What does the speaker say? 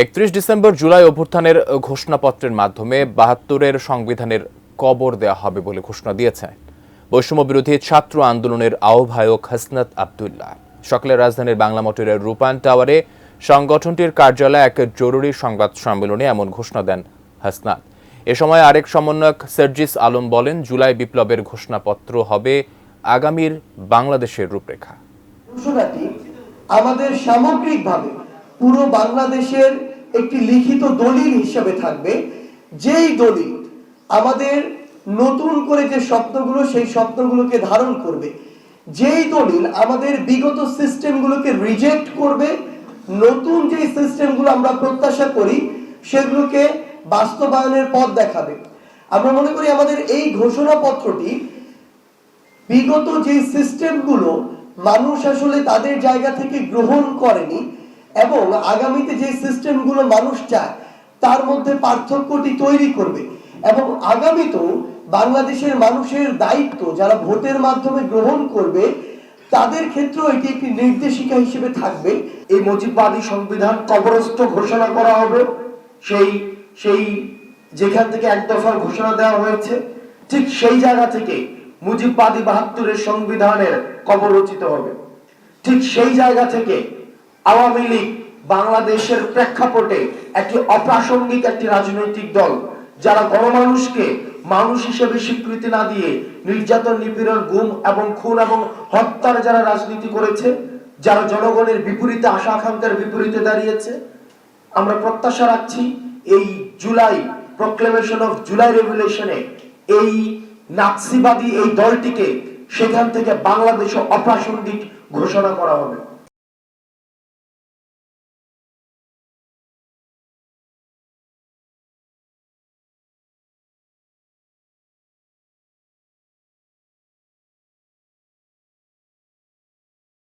31 December July অভ্যুত্থানের ঘোষণাপত্রের মাধ্যমে ৭২-এর সংবিধানের কবর দেওয়া হবে বলে ঘোষণা দিয়েছেন বৈষম্য বিরোধী ছাত্র আন্দোলনের আহ্বায়ক হাসনাত আব্দুল্লাহ। সকালে রাজধানীর বাংলা মোটরের রূপায়ণ টাওয়ারে সংগঠনটির কার্যালয়ে এক জরুরি সংবাদ সম্মেলনে এমন ঘোষণা দেন হাসনাত। এ সময় আরেক সমন্বয়ক সার্জিস আলম বলেন, জুলাই বিপ্লবের ঘোষণাপত্র হবে আগামীর বাংলাদেশের রূপরেখা। ঘোষণাটি আমাদের সামগ্রিকভাবে পুরো বাংলাদেশের একটি লিখিত দলিল হিসেবে থাকবে, যেই দলিল আমাদের নতুন করে যে স্বপ্নগুলো সেই স্বপ্নগুলোকে ধারণ করবে, যেই দলিল আমাদের বিগত সিস্টেমগুলোকে রিজেক্ট করবে, নতুন যে সিস্টেমগুলো আমরা প্রত্যাশা করি সেগুলোকে বাস্তবায়নের পথ দেখাবে। আমরা মনে করি আমাদের এই ঘোষণাপত্রটি বিগত যে সিস্টেমগুলো মানুষ আসলে তাদের জায়গা থেকে গ্রহণ করেনি এবং আগামীতে যে সিস্টেমগুলো মানুষ চায় তার মধ্যে পার্থক্যটি তৈরি করবে এবং আগামীতেও বাংলাদেশের মানুষের দায়িত্ব যারা ভোটের মাধ্যমে গ্রহণ করবে তাদের ক্ষেত্রেও এটি একটি নির্দেশিকা হিসেবে থাকবে। এই মুজিববাদী সংবিধান কবরস্থ ঘোষণা করা হবে, সেই যেখান থেকে এক দফার ঘোষণা দেওয়া হয়েছে ঠিক সেই জায়গা থেকে মুজিববাদী ৭২-এর সংবিধানের কবর রচিত হবে। ঠিক সেই জায়গা থেকে আওয়ামী লীগ বাংলাদেশের প্রেক্ষাপটে একটি অপ্রাসঙ্গিক একটি রাজনৈতিক দল, যারা গণমানুষকে মানুষ হিসেবে স্বীকৃতি না দিয়ে নির্যাতন, নিপীড়ন, গুম এবং খুন এবং হত্যার যারা রাজনীতি করেছে, যারা জনগণের বিপরীতে, আশা আকাঙ্ক্ষার বিপরীতে দাঁড়িয়েছে, আমরা প্রত্যাশা রাখছি এই জুলাই প্রক্লেমেশন অফ জুলাই রেভলিউশনে এই নাৎসিবাদী এই দলটিকে সেখান থেকে বাংলাদেশে অপ্রাসঙ্গিক ঘোষণা করা হবে।